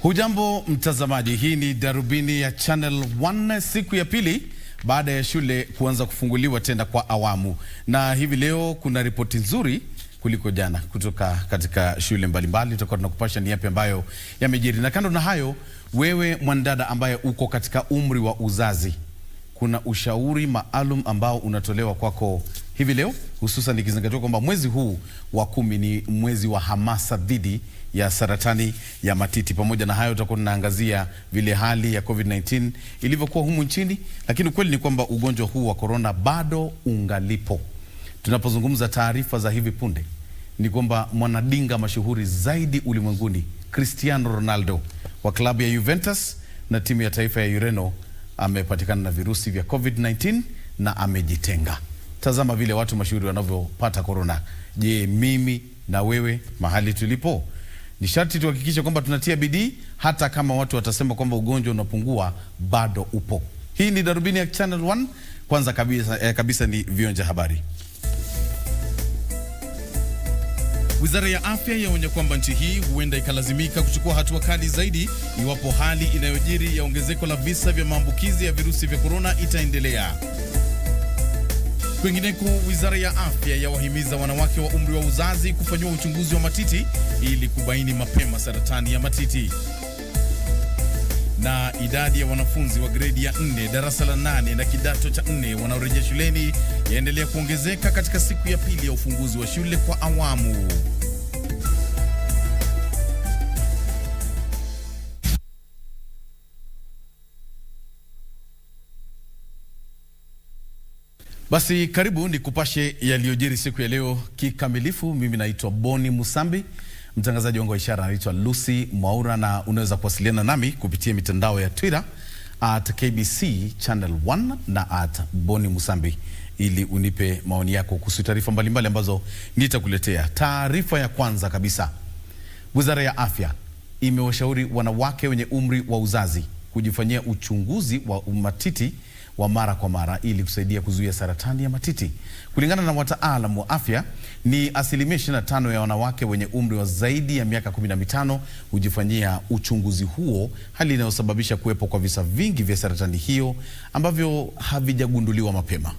Hujambo mtazamaji, hii ni darubini ya Channel 1 siku ya pili baada ya shule kuanza kufunguliwa tena kwa awamu. Na hivi leo kuna ripoti nzuri kuliko jana kutoka katika shule mbalimbali. Tutakuwa tunakupasha ni yapi ambayo yamejiri. Na kando na hayo, wewe mwandada ambaye uko katika umri wa uzazi, kuna ushauri maalum ambao unatolewa kwako hivi leo, hususan ikizingatiwa kwamba mwezi huu wa 10 ni mwezi wa hamasa dhidi ya saratani ya matiti. Pamoja na hayo, tutakuwa tunaangazia vile hali ya COVID-19 ilivyokuwa humu nchini, lakini ukweli ni kwamba ugonjwa huu wa corona bado ungalipo. Tunapozungumza taarifa za hivi punde ni kwamba mwanadinga mashuhuri zaidi ulimwenguni, Cristiano Ronaldo wa klabu ya Juventus na timu ya taifa ya Ureno amepatikana na virusi vya COVID-19 na amejitenga. Tazama vile watu mashuhuri wanavyopata corona. Je, mimi na wewe mahali tulipo? Ni sharti tuhakikishe kwamba tunatia bidii hata kama watu watasema kwamba ugonjwa unapungua, bado upo. Hii ni darubini ya Channel 1. Kwanza kabisa ni vionja habari. Wizara ya Afya yaonya kwamba nchi hii huenda ikalazimika kuchukua hatua kali zaidi iwapo hali inayojiri ya ongezeko la visa vya maambukizi ya virusi vya corona itaendelea. Kwingineko, Wizara ya Afya yawahimiza wanawake wa umri wa uzazi kufanyiwa uchunguzi wa matiti ili kubaini mapema saratani ya matiti. Na idadi ya wanafunzi wa gredi ya 4, darasa la 8 na kidato cha 4 wanaorejea shuleni yaendelea kuongezeka katika siku ya pili ya ufunguzi wa shule kwa awamu. Basi karibu ni kupashe yaliyojiri siku ya leo kikamilifu. Mimi naitwa Bonny Musambi, mtangazaji wangu wa ishara anaitwa Lucy Mwaura, na unaweza kuwasiliana nami kupitia mitandao ya Twitter @KBC Channel 1 na @Bonny Musambi ili unipe maoni yako kuhusu taarifa mbalimbali ambazo nitakuletea. Taarifa ya kwanza kabisa, Wizara ya Afya imewashauri wanawake wenye umri wa uzazi kujifanyia uchunguzi wa matiti wa mara kwa mara ili kusaidia kuzuia saratani ya matiti. Kulingana na wataalamu wa afya, ni asilimia 25 ya wanawake wenye umri wa zaidi ya miaka 15 hujifanyia uchunguzi huo, hali inayosababisha kuwepo kwa visa vingi vya saratani hiyo ambavyo havijagunduliwa mapema.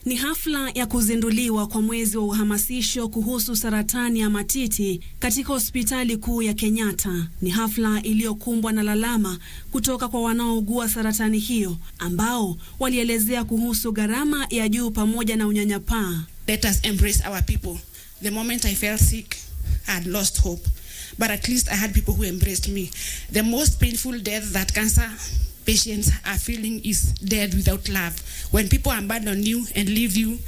Ni hafla ya kuzinduliwa kwa mwezi wa uhamasisho kuhusu saratani ya matiti katika hospitali kuu ya Kenyatta. Ni hafla iliyokumbwa na lalama kutoka kwa wanaougua saratani hiyo, ambao walielezea kuhusu gharama ya juu pamoja na unyanyapaa. Let us embrace our people. The moment I felt sick, I had lost hope. But at least I had people who embraced me. The most painful death that cancer patients are feeling is death without love. When people abandon you and leave you,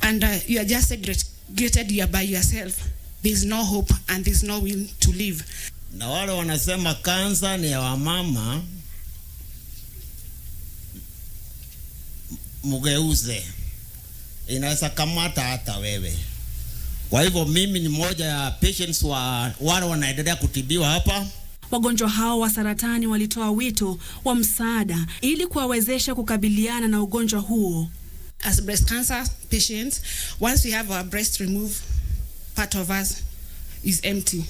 and you are just segregated, you are by yourself, there's no hope and there's no will to live. Na wale wanasema kansa ni ya wamama, mugeuze, inaweza kamata hata wewe. Kwa hivyo mimi ni mmoja ya patients wa wale wanaendelea kutibiwa hapa. Wagonjwa hao wa saratani walitoa wito wa msaada ili kuwawezesha kukabiliana na ugonjwa huo. As breast cancer patients, once we have our breast removed, part of us is empty.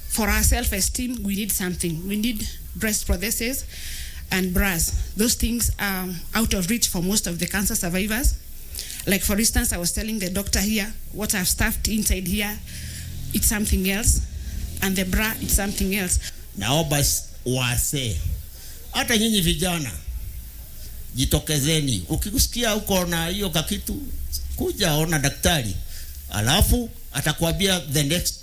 For our self-esteem, we need something. We need breast prostheses and bras. Those things are out of reach for most of the cancer survivors. Like for instance, I was telling the doctor here, what I've stuffed inside here, it's something else. And the bra is something else. Naomba wase, hata nyinyi vijana, jitokezeni. Ukikusikia uko na hiyo kakitu, kuja ona daktari. Alafu atakwambia the next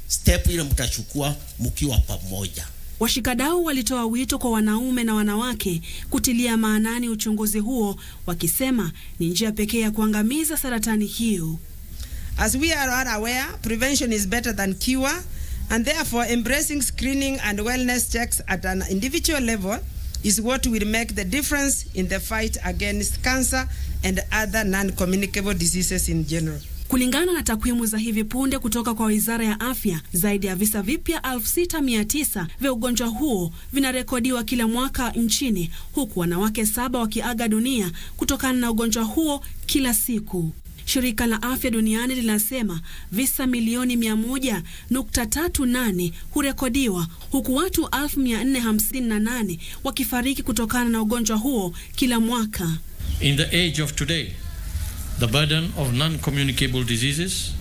step ile mtachukua mkiwa pamoja. Washikadau walitoa wito kwa wanaume na wanawake kutilia maanani uchunguzi huo, wakisema ni njia pekee ya kuangamiza saratani hiyo. As we are all aware, prevention is better than cure. And therefore, embracing screening and wellness checks at an individual level is what will make the difference in the fight against cancer and other non-communicable diseases in general. Kulingana na takwimu za hivi punde kutoka kwa Wizara ya Afya, zaidi ya visa vipya 6900 vya ugonjwa huo vinarekodiwa kila mwaka nchini, huku wanawake 7 wakiaga dunia kutokana na ugonjwa huo kila siku. Shirika la Afya Duniani linasema visa milioni 100.38 hurekodiwa, huku watu 1458 wakifariki kutokana na ugonjwa huo kila mwaka. In the age of today, the burden of non-communicable diseases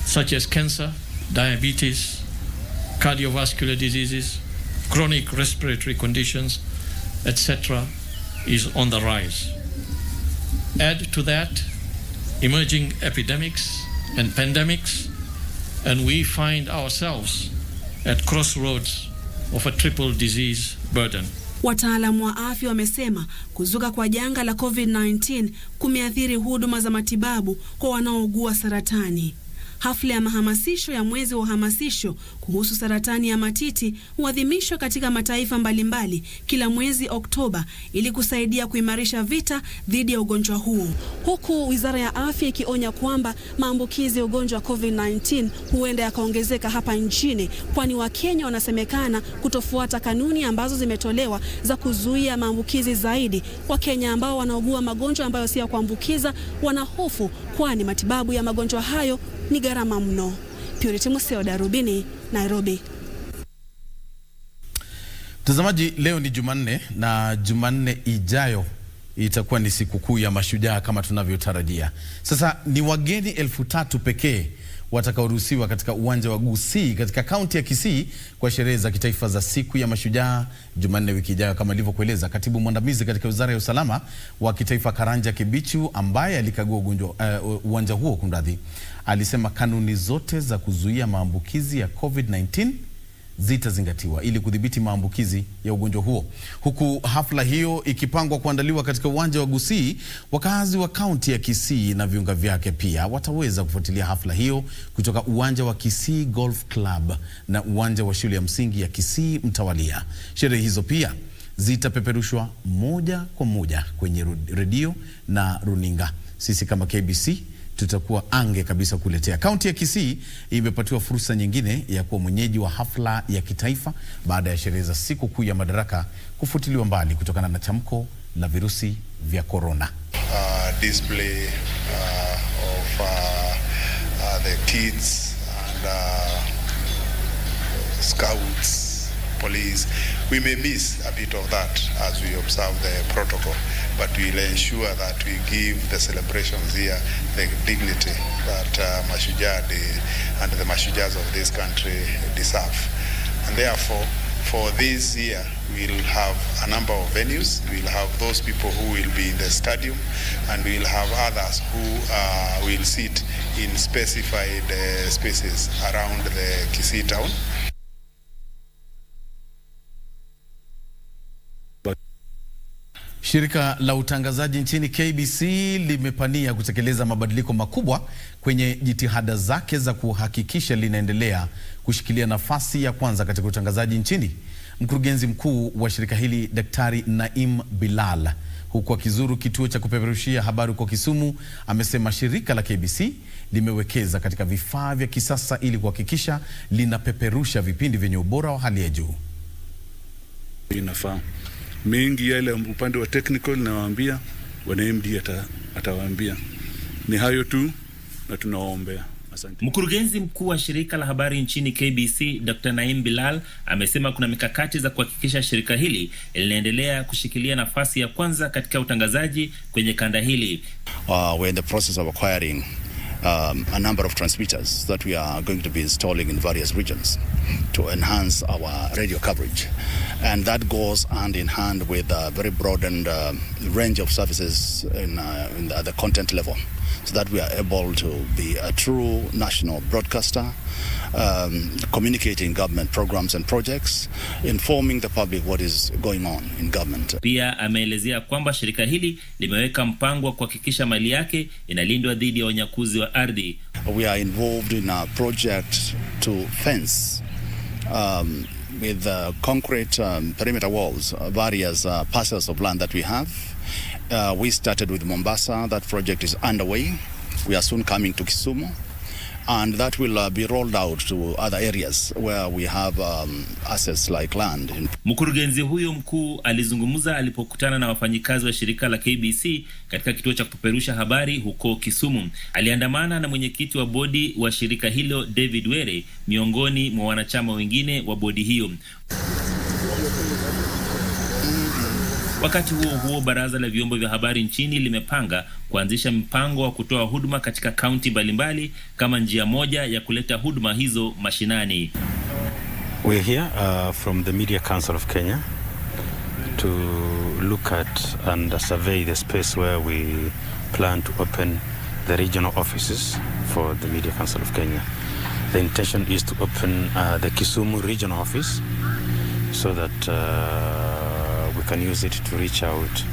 such as cancer, diabetes, cardiovascular diseases, chronic respiratory conditions, etc. is on the rise. Add to that emerging epidemics and pandemics, and we find ourselves at crossroads of a triple disease burden. Wataalamu wa afya wamesema kuzuka kwa janga la COVID-19 kumeathiri huduma za matibabu kwa wanaougua saratani. Hafla ya mahamasisho ya mwezi wa uhamasisho kuhusu saratani ya matiti huadhimishwa katika mataifa mbalimbali kila mwezi Oktoba ili kusaidia kuimarisha vita dhidi ya ugonjwa huo. Huku Wizara ya Afya ikionya kwamba maambukizi ya ugonjwa wa COVID-19 huenda yakaongezeka hapa nchini, kwani Wakenya wanasemekana kutofuata kanuni ambazo zimetolewa za kuzuia maambukizi zaidi. Wakenya ambao wanaugua magonjwa ambayo si ya kuambukiza wanahofu, kwani matibabu ya magonjwa hayo ni gharama mno. Purity Museo, Darubini, Nairobi. Mtazamaji, leo ni Jumanne na Jumanne ijayo itakuwa ni sikukuu ya mashujaa kama tunavyotarajia. Sasa ni wageni 3,000 pekee watakaoruhusiwa katika uwanja wa Gusii katika kaunti ya Kisii kwa sherehe za kitaifa za siku ya mashujaa Jumanne wiki ijayo, kama ilivyokueleza katibu mwandamizi katika Wizara ya Usalama wa Kitaifa Karanja Kibichu, ambaye alikagua uwanja huo kunradhi, alisema kanuni zote za kuzuia maambukizi ya COVID-19 zitazingatiwa ili kudhibiti maambukizi ya ugonjwa huo. Huku hafla hiyo ikipangwa kuandaliwa katika uwanja wa Gusii, wakazi wa kaunti ya Kisii na viunga vyake pia wataweza kufuatilia hafla hiyo kutoka uwanja wa Kisii Golf Club na uwanja wa shule ya msingi ya Kisii Mtawalia. Sherehe hizo pia zitapeperushwa moja kwa moja kwenye redio na runinga. Sisi kama KBC tutakuwa ange kabisa kuletea. Kaunti ya Kisii imepatiwa fursa nyingine ya kuwa mwenyeji wa hafla ya kitaifa baada ya sherehe za siku kuu ya Madaraka kufutiliwa mbali kutokana na tamko la virusi vya corona. Display of the kids and scouts, police. We may miss a bit of that as we observe the protocol, but we'll ensure that we give the celebrations here the dignity that Mashujaa Day and the Mashujaas of this country deserve. And therefore, for this year, we'll have a number of venues. We'll have those people who will be in the stadium, and we'll have others who will sit in specified spaces around the Kisii town. Shirika la utangazaji nchini KBC limepania kutekeleza mabadiliko makubwa kwenye jitihada zake za kuhakikisha linaendelea kushikilia nafasi ya kwanza katika utangazaji nchini. Mkurugenzi mkuu wa shirika hili Daktari Naim Bilal, huku akizuru kituo cha kupeperushia habari kwa Kisumu, amesema shirika la KBC limewekeza katika vifaa vya kisasa ili kuhakikisha linapeperusha vipindi vyenye ubora wa hali ya juu. Inafaa mengi yale upande wa technical nawaambia, wana MD atawaambia. Ni hayo tu na tunawaombea. Asante. Mkurugenzi mkuu wa shirika la habari nchini KBC Dr. Naim Bilal amesema kuna mikakati za kuhakikisha shirika hili linaendelea kushikilia nafasi ya kwanza katika utangazaji kwenye kanda hili. We're in the process of acquiring a number of transmitters that we are going to be installing in various regions to enhance our radio coverage, and that goes hand in hand with a very broadened range of services in the content level, so that we are able to be a true national broadcaster, communicating government programs and projects, informing the public what is going on in government. Pia ameelezea kwamba shirika hili limeweka mpango wa kuhakikisha mali yake inalindwa dhidi ya unyakuzi wa ardhi. We are involved in a project to fence with concrete perimeter walls various parcels of land that we have. We started with Mombasa. That project is underway. We are soon coming to Kisumu. and that will be rolled out to other areas where we have assets like land. Mkurugenzi huyo mkuu alizungumza alipokutana na wafanyikazi wa shirika la KBC katika kituo cha kupeperusha habari huko Kisumu. Aliandamana na mwenyekiti wa bodi wa shirika hilo David Were, miongoni mwa wanachama wengine wa bodi hiyo. Wakati huo baraza la vyombo vya habari nchini limepanga kuanzisha mpango wa kutoa huduma katika kaunti mbalimbali kama njia moja ya kuleta huduma hizo mashinani. We're here from the Media Council of Kenya to look at and survey the space where we plan to open the regional offices for the Media Council of Kenya. The intention is to open the Kisumu regional office so that we can use it to reach out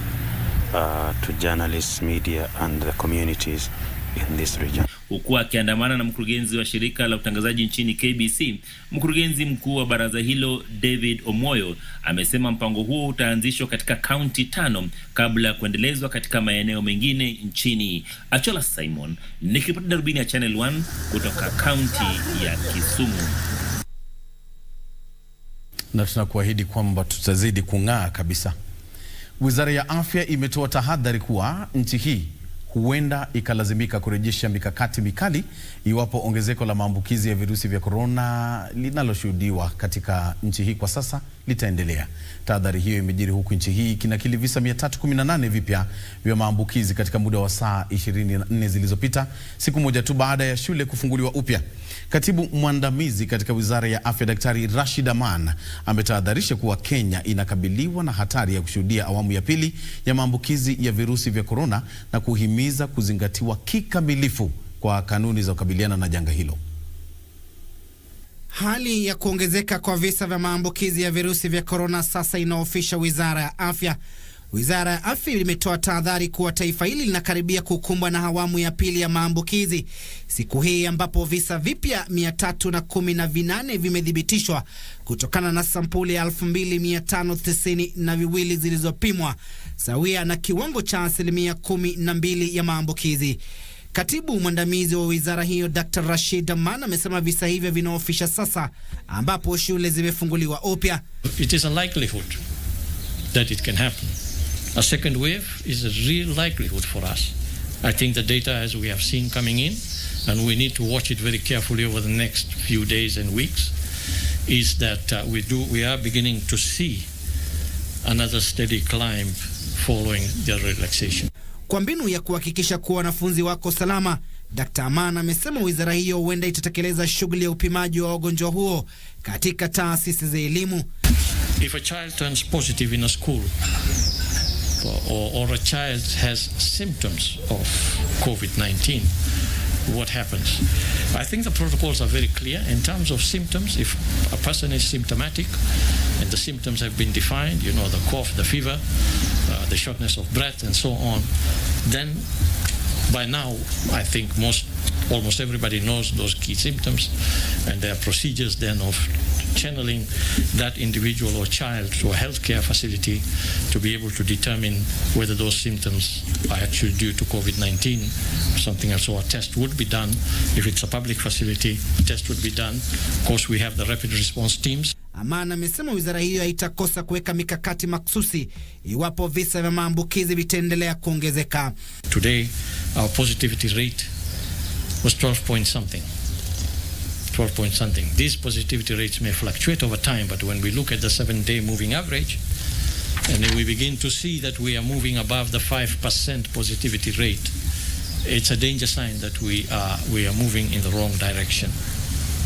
to journalists, media and the communities in this region. Huku akiandamana na mkurugenzi wa shirika la utangazaji nchini KBC, mkurugenzi mkuu wa baraza hilo David Omoyo amesema mpango huo utaanzishwa katika kaunti 5 kabla ya kuendelezwa katika maeneo mengine nchini. Achola Simon, nikiripoti darubini ya Channel 1 kutoka kaunti ya Kisumu. Na tunakuahidi kwamba tutazidi kung'aa kabisa. Wizara ya Afya imetoa tahadhari kuwa nchi hii huenda ikalazimika kurejesha mikakati mikali iwapo ongezeko la maambukizi ya virusi vya corona linaloshuhudiwa katika nchi hii kwa sasa litaendelea. Tahadhari hiyo imejiri huku nchi hii kinakili visa 318 vipya vya maambukizi katika muda wa saa 24 zilizopita, siku moja tu baada ya shule kufunguliwa upya. Katibu mwandamizi katika Wizara ya Afya Daktari Rashid Aman ametahadharisha kuwa Kenya inakabiliwa na hatari ya kushuhudia awamu ya pili ya maambukizi ya virusi vya corona na kuhimiza kuzingatiwa kikamilifu kwa kanuni za kukabiliana na janga hilo. Hali ya kuongezeka kwa visa vya maambukizi ya virusi vya corona sasa inaofisha Wizara ya Afya. Wizara ya Afya imetoa tahadhari kuwa taifa hili linakaribia kukumbwa na awamu ya pili ya maambukizi. Siku hii ambapo visa vipya 318 vimethibitishwa kutokana na sampuli 2592 zilizopimwa, sawia na kiwango cha 12% ya maambukizi. Katibu mwandamizi wa wizara hiyo Dr. Rashid Aman amesema visa hivyo vinaofisha sasa ambapo shule zimefunguliwa upya. It is a likelihood that it can happen. A second wave is a real likelihood for us. I think the data as we have seen coming in, and we need to watch it very carefully over the next few days and weeks, is that we are beginning to see another steady climb following the relaxation. Kwa mbinu ya kuhakikisha kuwa wanafunzi wako salama, Dr. Aman amesema wizara hiyo huenda itatekeleza shughuli ya upimaji wa ugonjwa huo katika taasisi za elimu. If a child turns positive in a school or a child has symptoms of COVID-19, what happens? I think the protocols are very clear in terms of symptoms. If a person is symptomatic and the symptoms have been defined, you know, the cough, the fever, the shortness of breath and so on, then by now I think almost everybody knows those key symptoms, and there are procedures then of channeling that individual or child to a healthcare facility to be able to determine whether those symptoms are actually due to COVID-19 or something else. So a test would be done. If it's a public facility, a test would be done. Of course, we have the rapid response teams. Aman amesema wizara hiyo haitakosa kuweka mikakati maksusi iwapo visa vya maambukizi vitaendelea kuongezeka. Today, our positivity rate was 12 point something. These positivity rates may fluctuate over time, but when we look at the 7-day moving average, and we begin to see that we are moving above the 5% positivity rate, it's a danger sign that we are moving in the wrong direction.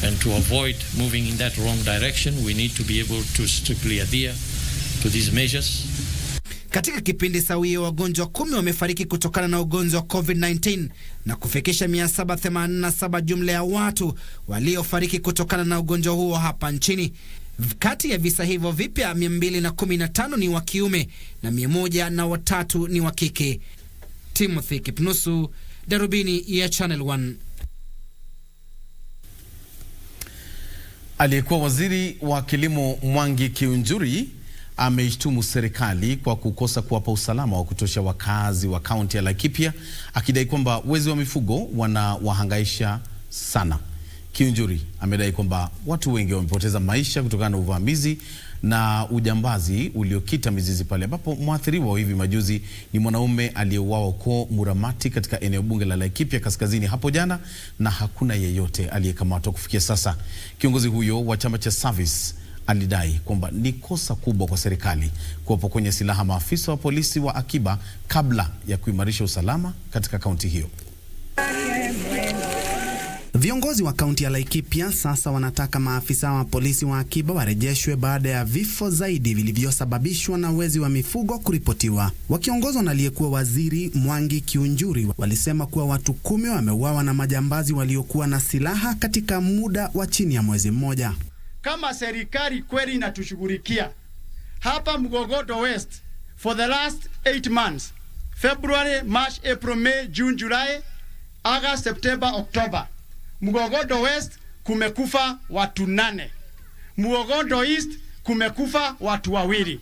And to avoid moving in that wrong direction, we need to be able to strictly adhere to these measures. Katika kipindi sawia wagonjwa 10 wamefariki kutokana na ugonjwa wa COVID-19 na kufikisha 787 jumla ya watu waliofariki kutokana na ugonjwa huo hapa nchini. Kati ya visa hivyo vipya 215 ni wa kiume na 103 ni wa kike. Timothy Kipnusu, darubini ya Channel 1. Aliyekuwa waziri wa kilimo Mwangi Kiunjuri ameishtumu serikali kwa kukosa kuwapa usalama wa kutosha wakazi wa kaunti ya Laikipia, akidai kwamba wezi wa mifugo wanawahangaisha sana. Kiunjuri amedai kwamba watu wengi wamepoteza maisha kutokana na uvamizi na ujambazi uliokita mizizi pale, ambapo mwathiriwa wa hivi majuzi ni mwanaume aliyeuawa huko Muramati katika eneo bunge la Laikipia Kaskazini hapo jana, na hakuna yeyote aliyekamatwa kufikia sasa. Kiongozi huyo wa chama cha Service alidai kwamba ni kosa kubwa kwa serikali kuwapokonya silaha maafisa wa polisi wa akiba kabla ya kuimarisha usalama katika kaunti hiyo. Viongozi wa kaunti ya Laikipia sasa wanataka maafisa wa polisi wa akiba warejeshwe baada ya vifo zaidi vilivyosababishwa na wezi wa mifugo kuripotiwa. Wakiongozwa na aliyekuwa waziri Mwangi Kiunjuri, walisema kuwa watu 10 wameuawa na majambazi waliokuwa na silaha katika muda wa chini ya mwezi mmoja. Kama serikali kweli inatushughulikia hapa Mugogodo West for the last 8 months, February, March, April, May, June, July, August, September, October, Mugogodo West kumekufa watu 8. Mugogodo East kumekufa watu 2.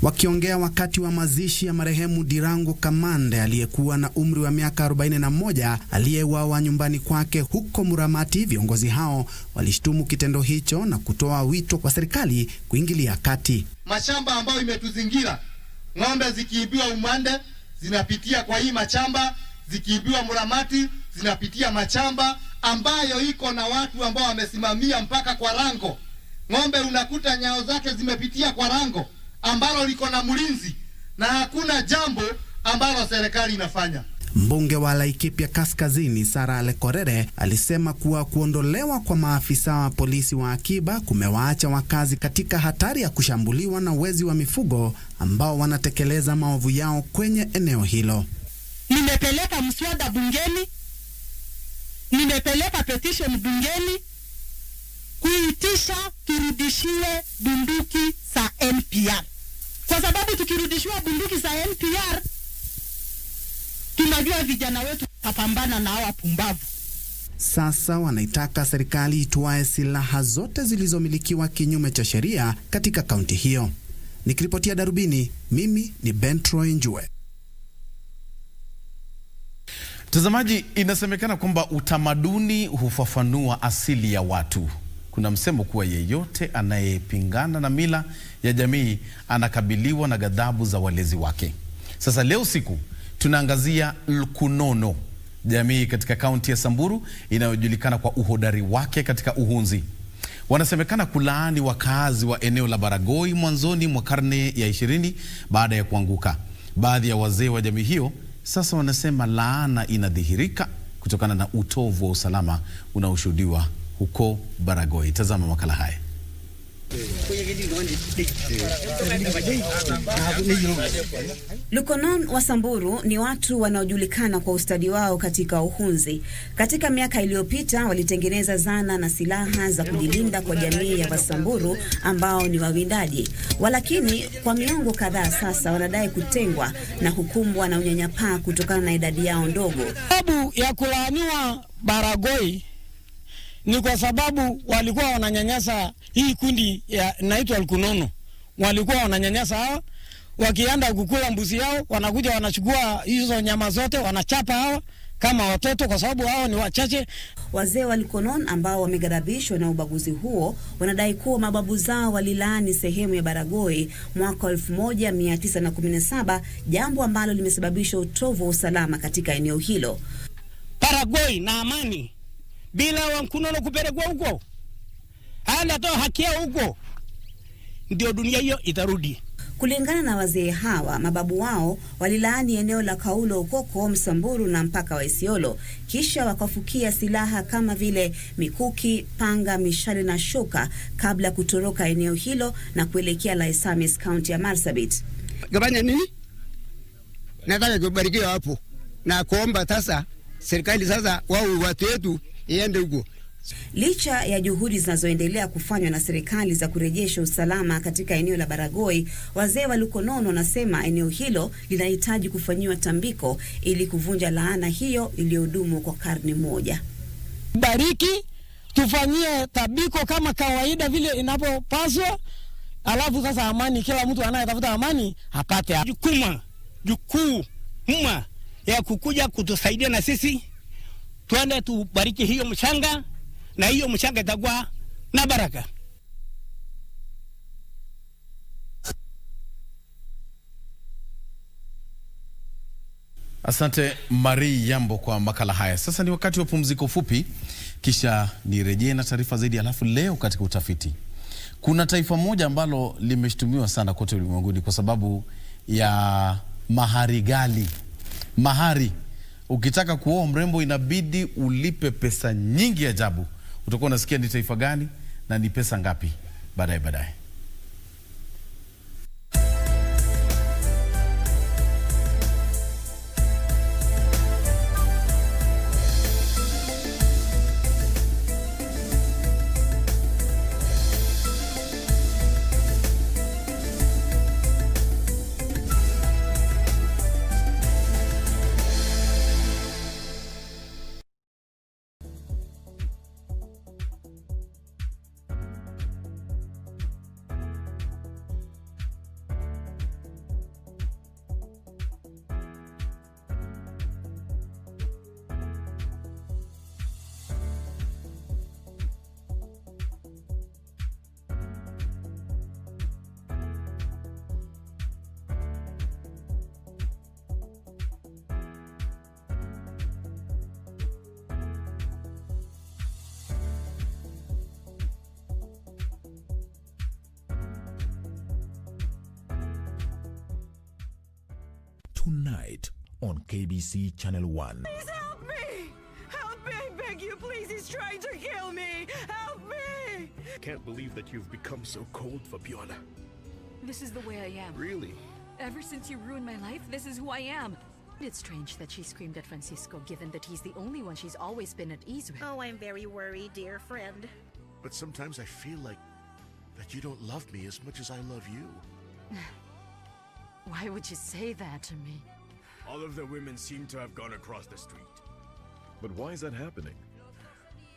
Wakiongea wakati wa mazishi ya marehemu Dirango Kamande aliyekuwa na umri wa miaka 41 aliyeuawa nyumbani kwake huko Muramati, viongozi hao walishtumu kitendo hicho na kutoa wito kwa serikali kuingilia kati. Mashamba ambayo imetuzingira, ng'ombe zikiibiwa umande zinapitia kwa hii machamba, zikiibiwa Muramati zinapitia machamba ambayo iko na watu ambao wamesimamia mpaka kwa rango. Ng'ombe unakuta nyao zake zimepitia kwa rango ambalo liko na mlinzi, na hakuna jambo ambalo serikali inafanya. Mbunge wa Laikipia Kaskazini Sara Lekorere alisema kuwa kuondolewa kwa maafisa wa polisi wa akiba kumewaacha wakazi katika hatari ya kushambuliwa na wezi wa mifugo ambao wanatekeleza maovu yao kwenye eneo hilo. Nimepeleka mswada bungeni, nimepeleka petition bungeni kuitisha turudishiwe bunduki za NPR. Kwa sababu tukirudishiwa bunduki za NPR, tunajua vijana wetu tapambana na hawa pumbavu. Sasa wanaitaka serikali itoe silaha zote zilizomilikiwa kinyume cha sheria katika kaunti hiyo. Nikiripotia Darubini, mimi ni Bentroy Njue. Mtazamaji, inasemekana kwamba utamaduni hufafanua asili ya watu. Kuna msemo kuwa yeyote anayepingana na mila ya jamii anakabiliwa na ghadhabu za walezi wake. Sasa leo siku tunaangazia Lukunono, jamii katika kaunti ya Samburu inayojulikana kwa uhodari wake katika uhunzi. Wanasemekana kulaani wakazi wa eneo la Baragoi mwanzoni mwa karne ya 20 baada ya kuanguka. Baadhi ya wazee wa jamii hiyo sasa wanasema laana inadhihirika kutokana na utovu wa usalama unaoshuhudiwa huko Baragoi. Tazama makala haya. Lukonon wa Samburu ni watu wanaojulikana kwa ustadi wao katika uhunzi. Katika miaka iliyopita walitengeneza zana na silaha za kujilinda kwa jamii ya Wasamburu ambao ni wawindaji. Walakini kwa miongo kadhaa sasa wanadai kutengwa na hukumbwa na unyanyapaa kutokana na idadi yao ndogo. Sababu ya kulaaniwa Baragoi ni kwa sababu walikuwa wananyanyasa hii kundi ya naitwa Lukunono. Walikuwa wananyanyasa hawa, wakienda kukula mbuzi yao, wanakuja wanachukua hizo nyama zote, wanachapa hawa kama watoto kwa sababu hao ni wachache. Wazee wa Lukonon ambao wameghadhabishwa na ubaguzi huo wanadai kuwa mababu zao walilaani sehemu ya Baragoi mwaka 1917, jambo ambalo limesababisha utovu wa usalama katika eneo hilo. Baragoi na amani bila Wakunono kupelekwa huko, hana toa haki yao huko, ndio dunia hiyo itarudi. Kulingana na wazee hawa, mababu wao walilaani eneo la Kaulo Ukoko, Msamburu na mpaka wa Isiolo, kisha wakafukia silaha kama vile mikuki, panga, mishale na shoka kabla kutoroka eneo hilo na kuelekea Laisamis, kaunti ya Marsabit. Gabanya nini? Nataka kubarikiwa hapo na kuomba sasa serikali sasa wao watu wetu iende huko. Licha ya juhudi zinazoendelea kufanywa na serikali za kurejesha usalama katika eneo la Baragoi, wazee wa Lukonono wanasema eneo hilo linahitaji kufanyiwa tambiko ili kuvunja laana hiyo iliyodumu kwa karne moja. Bariki, tufanyie tambiko kama kawaida vile inapopaswa, alafu sasa amani, kila mtu anayetafuta amani apate jukuu ya kukuja kutusaidia na sisi Twende tubariki hiyo mchanga, na hiyo mchanga itakuwa na baraka. Asante Marie Yambo kwa makala haya. Sasa ni wakati wa pumziko fupi, kisha nirejee na taarifa zaidi. Alafu leo katika utafiti, kuna taifa moja ambalo limeshtumiwa sana kote ulimwenguni kwa sababu ya mahari ghali. Mahari, ukitaka kuoa mrembo inabidi ulipe pesa nyingi ajabu. Utakuwa unasikia ni taifa gani na ni pesa ngapi baadaye. Tonight on KBC Channel 1. Please help me! Help me, I beg you, please, he's trying to kill me! Help me! Can't believe that you've become so cold, Fabiola. This is the way I am. Really? Ever since you ruined my life, this is who I am. It's strange that she screamed at Francisco, given that he's the only one she's always been at ease with. Oh, I'm very worried, dear friend. But sometimes I feel like that you don't love me as much as I love you. Why would you say that to me? All of the women seem to have gone across the street. But why is that happening?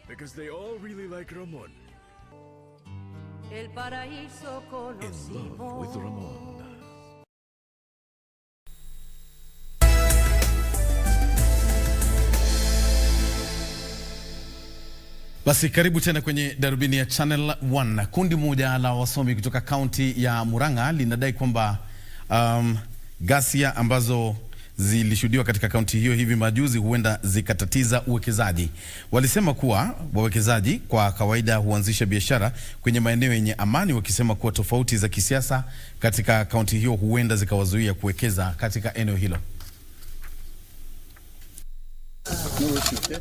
Because they all really like Ramon. In love with Ramon. Basi karibu tena kwenye darubini ya Channel 1. Kundi moja la wasomi kutoka kaunti ya Murang'a linadai kwamba ghasia ambazo zilishuhudiwa katika kaunti hiyo hivi majuzi huenda zikatatiza uwekezaji. Walisema kuwa wawekezaji kwa kawaida huanzisha biashara kwenye maeneo yenye amani, wakisema kuwa tofauti za kisiasa katika kaunti hiyo huenda zikawazuia kuwekeza katika eneo hilo.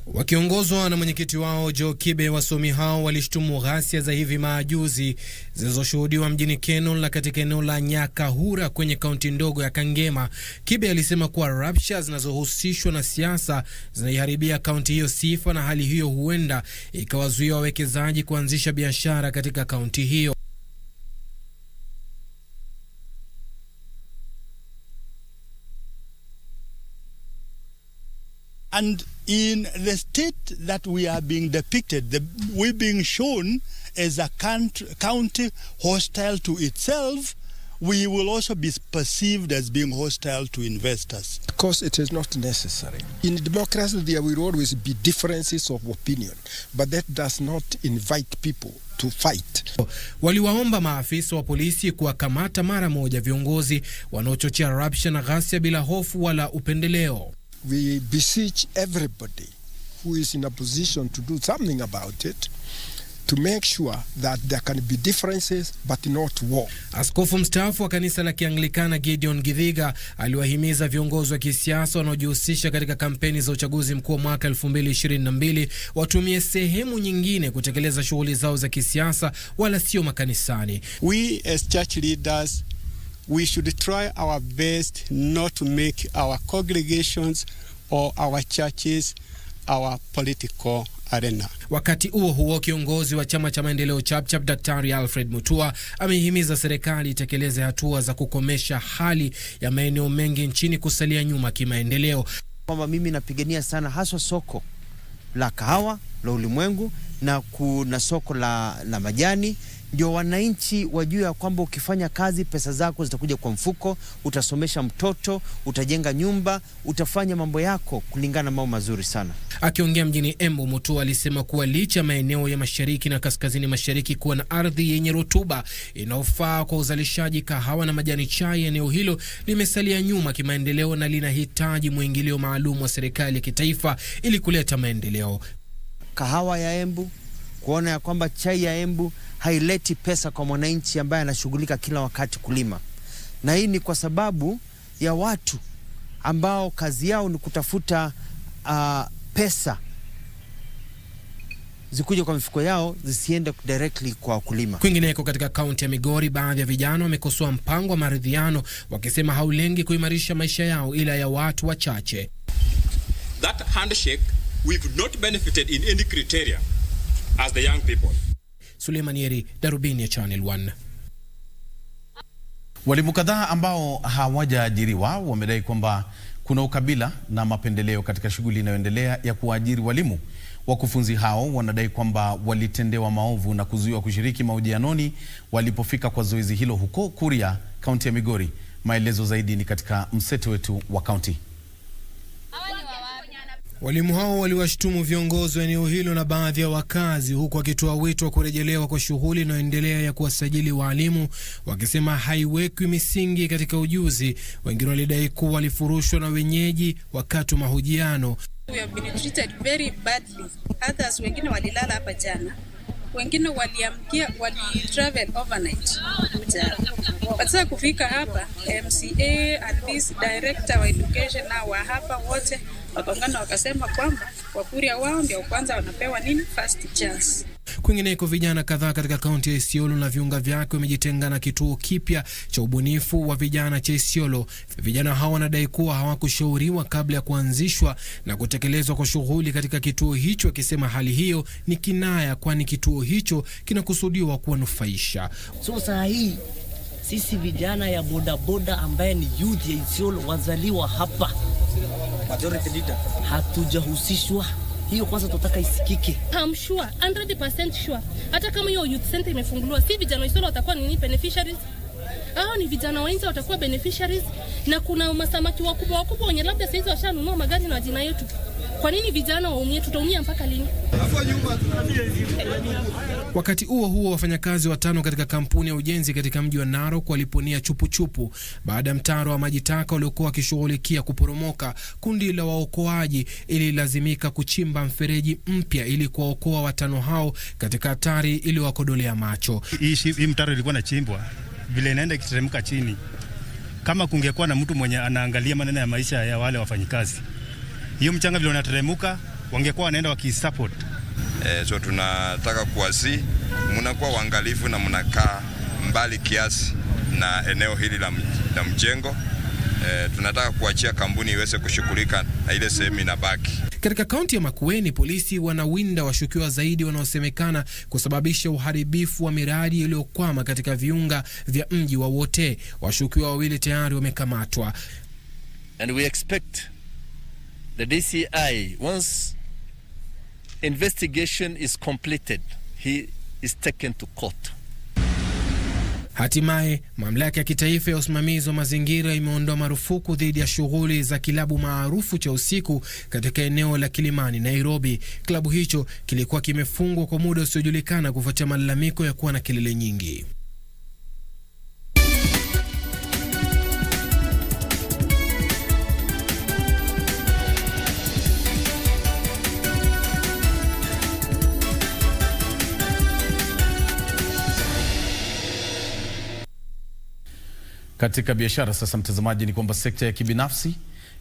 Wakiongozwa na mwenyekiti wao Joe Kibe, wasomi hao walishtumu ghasia za hivi majuzi zilizoshuhudiwa mjini Kenol na katika eneo la Nyakahura kwenye kaunti ndogo ya Kangema. Kibe alisema kuwa rabsha zinazohusishwa na siasa zinaiharibia kaunti hiyo sifa, na hali hiyo huenda ikawazuia wawekezaji kuanzisha biashara katika kaunti hiyo. And in the state that we are being depicted, we're being shown as a county hostile to itself, we will also be perceived as being hostile to investors. Because it is not necessary. In democracy, there will always be differences of opinion, but that does not invite people to fight. Waliwaomba maafisa wa polisi kuwakamata mara moja viongozi wanaochochea rabsha na ghasia bila hofu wala upendeleo. We beseech everybody who is in a position to do something about it to make sure that there can be differences but not war. Askofu mstaafu wa kanisa la Kianglikana Gideon Githiga aliwahimiza viongozi wa kisiasa wanaojihusisha katika kampeni za uchaguzi mkuu mwaka 2022 watumie sehemu nyingine kutekeleza shughuli zao za kisiasa wala sio makanisani. We as church leaders, we should try our best not to make our congregations or our churches our political arena. Wakati huo kiongozi wa chama cha maendeleo Chapchap Daktari Alfred Mutua amehimiza serikali itekeleze hatua za kukomesha hali ya maeneo mengi nchini kusalia nyuma kimaendeleo. Kwamba mimi napigania sana haswa soko la kahawa la ulimwengu na kuna soko la majani ndio wananchi wajue ya kwamba ukifanya kazi pesa zako zitakuja kwa mfuko, utasomesha mtoto, utajenga nyumba, utafanya mambo yako kulingana na mambo mazuri sana. Akiongea mjini Embu, Mutua alisema kuwa licha maeneo ya mashariki na kaskazini mashariki kuwa na ardhi yenye rutuba inayofaa kwa uzalishaji kahawa na majani chai, eneo hilo limesalia nyuma kimaendeleo na linahitaji mwingilio maalum wa serikali ya kitaifa ili kuleta maendeleo. Kahawa ya Embu, kuona ya kwamba chai ya Embu haileti pesa kwa mwananchi ambaye anashughulika kila wakati kulima. Na hii ni kwa sababu ya watu ambao kazi yao ni kutafuta pesa zikuje kwa mifuko yao, zisiende directly kwa wakulima. Kwingineko katika kaunti ya Migori, baadhi ya vijana wamekosoa mpango wa maridhiano wakisema haulengi kuimarisha maisha yao ila ya watu wachache. That handshake we've not benefited in any criteria as the young people. Sulemanieri, Darubini ya Channel 1. Walimu kadhaa ambao hawajaajiriwa wamedai kwamba kuna ukabila na mapendeleo katika shughuli inayoendelea ya kuajiri walimu. Wakufunzi hao wanadai kwamba walitendewa maovu na kuzuiwa kushiriki mahojianoni walipofika kwa zoezi hilo huko Kuria, kaunti ya Migori. Maelezo zaidi ni katika mseto wetu wa kaunti. Walimu hao waliwashtumu viongozi wa eneo hilo na baadhi ya wakazi, huku wakitoa wito wa kurejelewa kwa shughuli inayoendelea ya kuwasajili walimu, wakisema haiwekwi misingi katika ujuzi. Wengine walidai kuwa walifurushwa na wenyeji wakati wa mahojiano. We have been treated very badly. Others wengine walilala hapa jana. Wengine waliamkia, travel overnight kuja. Sasa kufika hapa, MCA and this director wa education na wa hapa wote wakongana wakasema kwamba Wakuria wao ndio kwanza wanapewa first chance. Kwingineko, vijana kadhaa katika kaunti ya Isiolo na viunga vyake wamejitenga na kituo kipya cha ubunifu wa vijana cha Isiolo. Vijana hao wanadai kuwa hawakushauriwa kabla ya kuanzishwa na kutekelezwa kwa shughuli katika kituo hicho, wakisema hali hiyo ni kinaya, kwani kituo hicho kinakusudiwa kuwanufaisha. So saa hii sisi vijana ya bodaboda ambaye ni youth ya Isiolo wazaliwa hapa, majority leader, hatujahusishwa. Hiyo kwanza tutaka isikike. I'm sure, 100% sure. Hata kama hiyo youth center imefunguliwa, si vijana wa Isiolo watakuwa beneficiaries? Hao ni vijana wa nje watakuwa beneficiaries, na kuna masamaki wakubwa wenye labda saizi washanunua magari na jina yetu. Kwa nini vijana waumie? Tutaumia mpaka lini? Wakati huo wafanyakazi 5 katika kampuni ya ujenzi katika mji wa Narok waliponia chupu baada ya mtaro wa maji taka uliokuwa wakishughulikia kuporomoka. Kundi la waokoaji ililazimika kuchimba mfereji mpya ili kuwaokoa 5 hao katika hatari iliyowakodolea macho. Hii mtaro ilikuwa inachimbwa vile inaenda ikiteremka chini. Kama kungekuwa na mtu mwenye anaangalia maneno ya maisha ya wale wafanyikazi, hiyo mchanga vile unateremka wangekuwa wanaenda wakisupport. So tunataka kuwasi mnakuwa waangalifu na mnakaa mbali kiasi na eneo hili la mjengo. Tunataka kuachia kampuni iweze kushughulika na ile sehemu inabaki. Katika kaunti ya Makueni, polisi wanawinda washukiwa zaidi wanaosemekana kusababisha uharibifu wa miradi iliyokwama katika viunga vya mji wa Wote. Washukiwa 2 tayari wamekamatwa. And we expect the DCI, once investigation is completed, he is taken to court. Hatimaye, mamlaka ya kitaifa ya usimamizi wa mazingira imeondoa marufuku dhidi ya shughuli za kilabu maarufu cha usiku katika eneo la Kilimani, Nairobi. Klabu hicho kilikuwa kimefungwa kwa muda usiojulikana kufuatia malalamiko ya kuwa na kelele nyingi. Katika biashara sasa, mtazamaji, ni kwamba sekta ya kibinafsi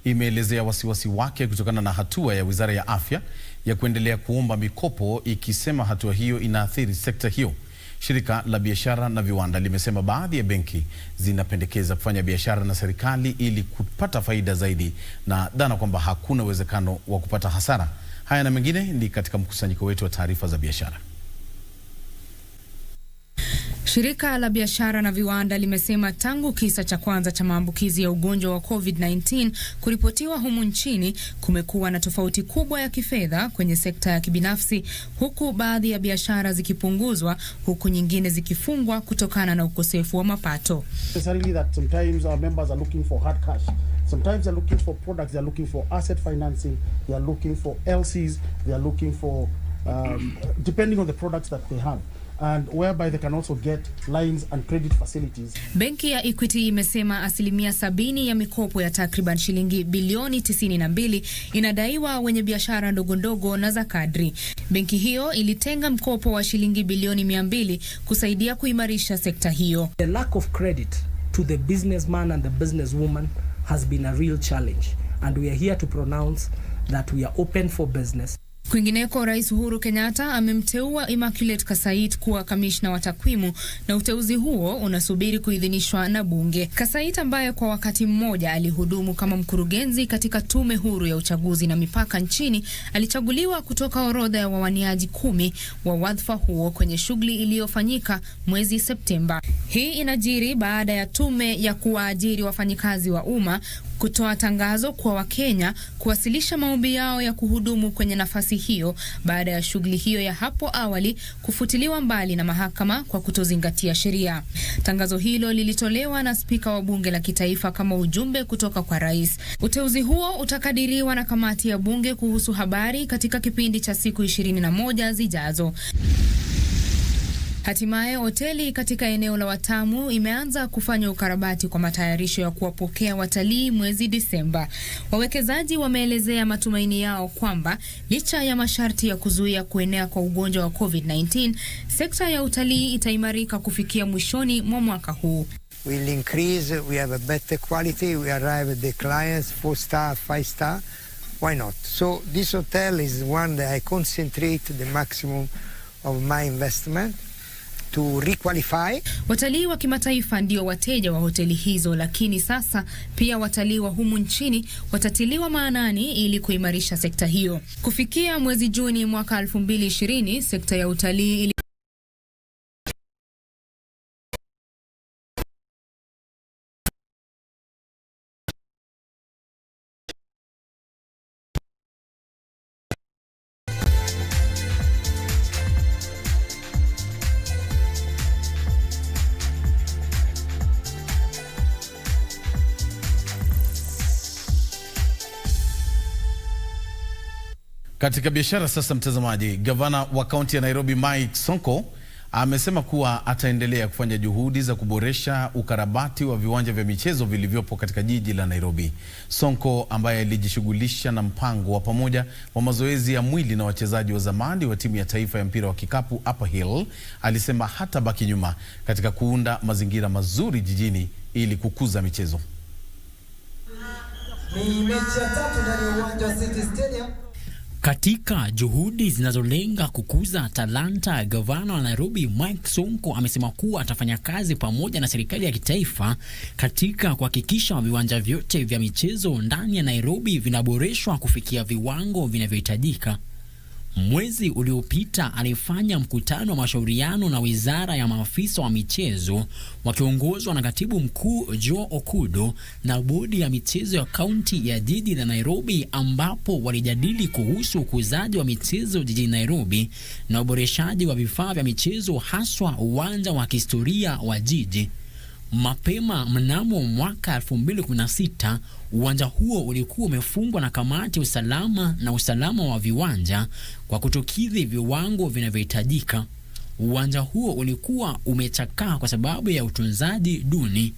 imeelezea wasiwasi wake kutokana na hatua ya Wizara ya Afya ya kuendelea kuomba mikopo, ikisema hatua hiyo inaathiri sekta hiyo. Shirika la biashara na viwanda limesema baadhi ya benki zinapendekeza kufanya biashara na serikali ili kupata faida zaidi, na dhana kwamba hakuna uwezekano wa kupata hasara. Haya na mengine ni katika mkusanyiko wetu wa taarifa za biashara. Shirika la biashara na viwanda limesema tangu kisa cha kwanza cha maambukizi ya ugonjwa wa COVID-19 kuripotiwa humu nchini, kumekuwa na tofauti kubwa ya kifedha kwenye sekta ya kibinafsi, huku baadhi ya biashara zikipunguzwa huku nyingine zikifungwa kutokana na ukosefu wa mapato. Sometimes our members are looking for hard cash. Sometimes they're looking for products, they're looking for asset financing, they're looking for LCs, they're looking for depending on the products that they have, and whereby they can also get lines and credit facilities. Benki ya Equity imesema 70% ya mikopo ya takriban shilingi bilioni 92 inadaiwa wenye biashara ndogo ndogo na za kadri. Benki hiyo ilitenga mkopo wa shilingi bilioni 200 kusaidia kuimarisha sekta hiyo. The lack of credit to the businessman and the businesswoman has been a real challenge, and we are here to pronounce that we are open for business. Kwingineko, Rais Uhuru Kenyatta amemteua Immaculate Kasait kuwa kamishna wa takwimu, na uteuzi huo unasubiri kuidhinishwa na bunge. Kasait, ambaye kwa wakati mmoja alihudumu kama mkurugenzi katika tume huru ya uchaguzi na mipaka nchini, alichaguliwa kutoka orodha ya wawaniaji 10 wa wadhifa huo kwenye shughuli iliyofanyika mwezi Septemba. Hii inajiri baada ya tume ya kuwaajiri wafanyikazi wa umma kutoa tangazo kwa Wakenya kuwasilisha maombi yao ya kuhudumu kwenye nafasi hiyo baada ya shughuli hiyo ya hapo awali kufutiliwa mbali na mahakama kwa kutozingatia sheria. Tangazo hilo lilitolewa na spika wa bunge la kitaifa kama ujumbe kutoka kwa rais. Uteuzi huo utakadiriwa na kamati ya bunge kuhusu habari katika kipindi cha siku 21 zijazo. Hatimaye, hoteli katika eneo la Watamu imeanza kufanya ukarabati kwa matayarisho ya kuwapokea watalii mwezi Disemba. Wawekezaji wameelezea matumaini yao kwamba licha ya masharti ya kuzuia kuenea kwa ugonjwa wa COVID-19, sekta ya utalii itaimarika kufikia mwishoni mwa mwaka huu. We'll increase, we have a better quality, we arrive at the clients 4 star, 5 star. Why not? So this hotel is one that I concentrate the maximum of my investment to requalify. Watalii wa kimataifa ndio wateja wa hoteli hizo, lakini sasa pia watalii wa humu nchini watatiliwa maanani ili kuimarisha sekta hiyo. Kufikia mwezi Juni mwaka 2020, sekta ya utalii Katika biashara sasa, mtazamaji, gavana wa kaunti ya Nairobi Mike Sonko amesema kuwa ataendelea kufanya juhudi za kuboresha ukarabati wa viwanja vya michezo vilivyopo katika jiji la Nairobi. Sonko, ambaye alijishughulisha na mpango wa pamoja wa mazoezi ya mwili na wachezaji wa zamani wa timu ya taifa ya mpira wa kikapu Upper Hill, alisema hata baki nyuma katika kuunda mazingira mazuri jijini ili kukuza michezo. Ni mechi ya 3 ndani ya uwanja wa City Stadium. Katika juhudi zinazolenga kukuza talanta, gavana wa Nairobi Mike Sonko amesema kuwa atafanya kazi pamoja na serikali ya kitaifa katika kuhakikisha viwanja vyote vya michezo ndani ya Nairobi vinaboreshwa kufikia viwango vinavyohitajika. Mwezi uliopita alifanya mkutano wa mashauriano na wizara ya maafisa wa michezo wakiongozwa na katibu mkuu Joe Okudo na bodi ya michezo ya kaunti ya jiji la Nairobi, ambapo walijadili kuhusu ukuzaji wa michezo jijini Nairobi na uboreshaji wa vifaa vya michezo, haswa uwanja wa kihistoria wa jiji. Mapema mnamo mwaka 2016, uwanja huo ulikuwa umefungwa na kamati ya usalama wa viwanja kwa kutokidhi viwango vinavyohitajika. Uwanja huo ulikuwa umechakaa kwa sababu ya utunzaji duni.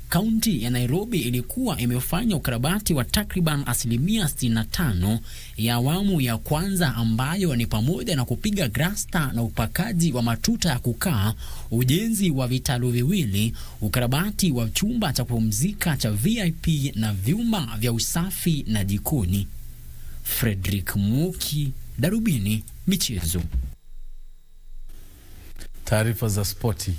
Kaunti ya Nairobi ilikuwa imefanya ukarabati wa takriban 65% ya awamu ya kwanza, ambayo ni pamoja na kupiga grasta na upakaji wa matuta ya kukaa, ujenzi wa vitalu viwili, ukarabati wa chumba cha kupumzika cha VIP na vyumba vya usafi na jikoni. Frederick Muki, Darubini Michezo. Taarifa za spoti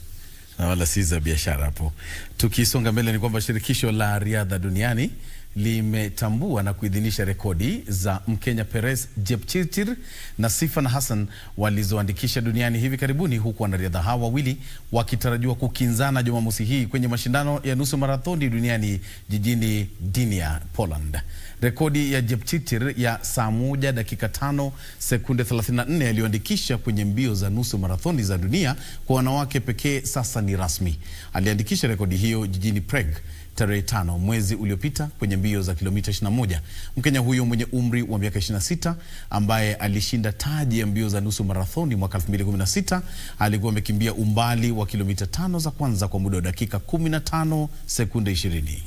na wala si za biashara hapo. Tukisonga mbele ni kwamba shirikisho la riadha duniani limetambua na kuidhinisha rekodi za Mkenya Perez Jepchirchir na Sifan Hassan walizoandikisha duniani hivi karibuni, huku wanariadha hawa wawili wakitarajiwa kukinzana Jumamosi hii kwenye mashindano ya nusu marathoni duniani jijini Gdynia, Poland. Rekodi ya Jepchirchir ya saa 1 dakika 5 sekunde 34 aliyoandikisha kwenye mbio za nusu marathoni za dunia kwa wanawake pekee sasa ni rasmi. Aliandikisha rekodi hiyo jijini Prague tarehe 5 mwezi uliopita kwenye mbio za kilomita 21. Mkenya huyo mwenye umri wa miaka 26 ambaye alishinda taji ya mbio za nusu marathoni mwaka 2016 alikuwa amekimbia umbali wa kilomita 5 za kwanza kwa muda wa dakika 15 sekunde 20.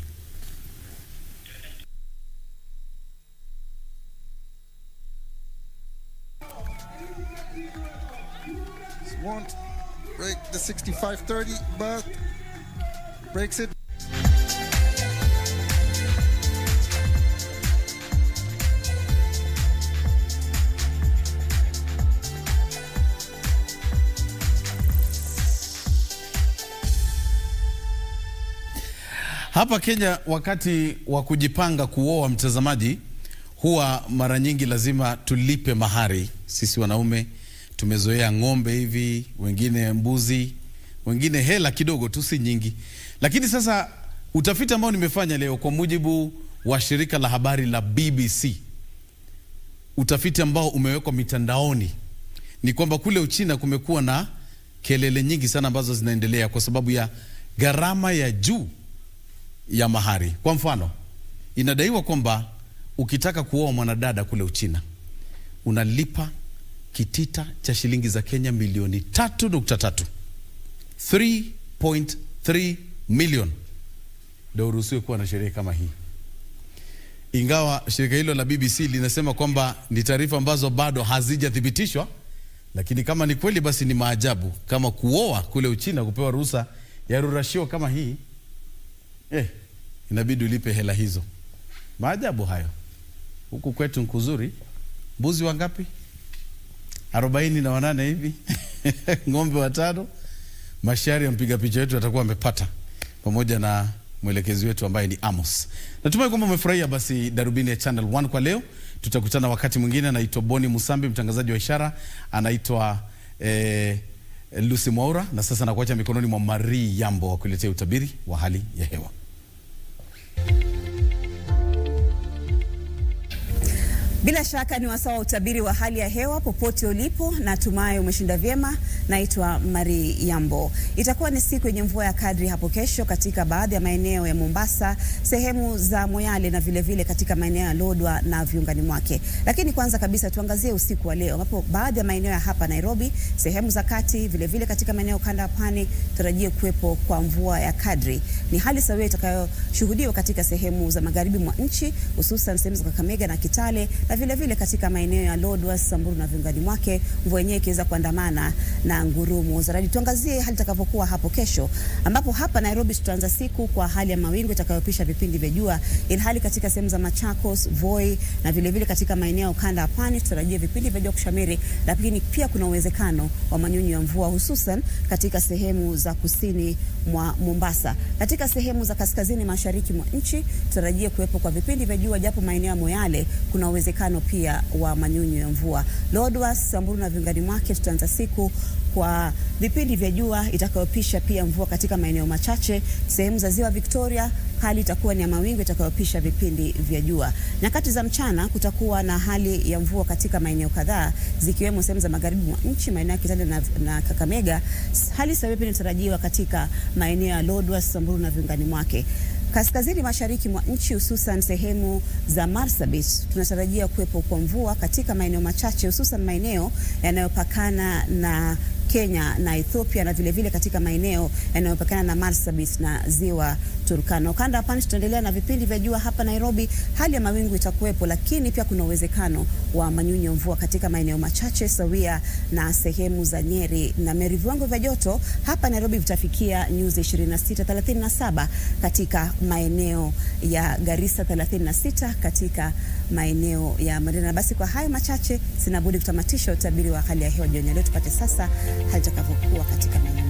Won't break the 65-30, but breaks it. Hapa Kenya wakati wa kujipanga kuoa, mtazamaji, huwa mara nyingi lazima tulipe mahari. Sisi wanaume tumezoea ng'ombe hivi, wengine mbuzi, wengine hela kidogo tu, si nyingi. Lakini sasa utafiti ambao nimefanya leo kwa mujibu wa shirika la habari la BBC, utafiti ambao umewekwa mitandaoni, ni kwamba kule Uchina kumekuwa na kelele nyingi sana ambazo zinaendelea kwa sababu ya gharama ya juu ya mahari. Kwa mfano, inadaiwa kwamba ukitaka kuoa mwanadada kule Uchina unalipa kitita cha shilingi za Kenya milioni 3.3, 3.3 million, ndio uruhusiwe kuwa na sherehe kama hii. Ingawa shirika hilo la BBC linasema kwamba ni taarifa ambazo bado hazijathibitishwa, lakini kama ni kweli basi ni maajabu kama kuoa kule Uchina kupewa ruhusa ya rurashio kama hii. Inabidi ulipe hela hizo. Maajabu hayo. Huku kwetu nkuzuri. Mbuzi wangapi? 48 hivi. Ng'ombe 5. Mashari ya mpiga picha wetu atakuwa amepata pamoja na mwelekezi wetu ambaye ni Amos. Natumai kwamba umefurahia basi darubini ya Channel 1 kwa leo. Tutakutana wakati mwingine. Naitwa Bonny Musambi, mtangazaji wa ishara. Anaitwa Lucy Mwaura, na sasa nakuacha mikononi mwa Marie Yambo wa kuletea utabiri wa hali ya hewa. Bila shaka ni wasawa utabiri wa hali ya hewa popote ulipo, na tumai umeshinda vyema. Naitwa Marie Yambo. Itakuwa ni siku yenye mvua ya kadri hapo kesho katika baadhi ya maeneo ya Mombasa, sehemu za Moyale na vile katika maeneo ya Lodwar na viungani mwake. Lakini kwanza kabisa tuangazie usiku wa leo, ambapo baadhi ya maeneo ya hapa Nairobi, sehemu za kati, vile katika maeneo kanda ya pwani tarajia kuwepo kwa mvua ya kadri. Ni hali sawia itakayoshuhudiwa katika sehemu za magharibi mwa nchi, hususan sehemu za Kakamega na Kitale, na vile katika maeneo ya Lodwar, Samburu na viungani mwake, mvua yenyewe ikiweza kuandamana na ngurumo za radi. Tuangazie hali itakavyokuwa hapo kesho, ambapo hapa Nairobi tutaanza siku kwa hali ya mawingu itakayopisha vipindi vya jua, ilhali katika sehemu za Machakos, Voi na vile katika maeneo kanda ya pwani tutarajia vipindi vya jua kushamiri, lakini pia kuna uwezekano wa manyunyu ya mvua hususan katika sehemu za kusini mwa Mombasa. Katika sehemu za kaskazini mashariki mwa nchi tutarajia kuwepo kwa vipindi vya jua, japo maeneo ya Moyale kuna uwezekano pia wa manyunyu ya mvua. Lodwar, Samburu na viungani mwake tutaanza siku kwa vipindi vya jua itakayopisha pia mvua katika maeneo machache. Sehemu za Ziwa Victoria hali itakuwa ni ya mawingu itakayopisha vipindi vya jua. Nyakati za mchana kutakuwa na hali ya mvua katika maeneo kadhaa, zikiwemo sehemu za magharibi mwa nchi, maeneo ya Kitale na Kakamega. Hali sawa pia inatarajiwa katika maeneo ya Lodwar, Samburu na viungani mwake. Kaskazini mashariki mwa nchi, hususan sehemu za Marsabit, tunatarajia kuwepo kwa mvua katika maeneo machache, hususan maeneo yanayopakana na Kenya na Ethiopia, na vile katika maeneo yanayopakana na Marsabit na Ziwa Turkana. Ukanda hapa tutaendelea na vipindi vya jua hapa Nairobi. Hali ya mawingu itakuwepo, lakini pia kuna uwezekano wa manyunyu ya mvua katika maeneo machache sawia na sehemu za Nyeri na Meru. Viwango vya joto hapa Nairobi vitafikia nyuzi 26-37 katika maeneo ya Garissa, 36 katika maeneo ya Madina. Basi kwa hayo machache sinabudi kutamatisha utabiri wa hali ya hewa jioni leo. Tupate sasa hali itakavyokuwa katika maeneo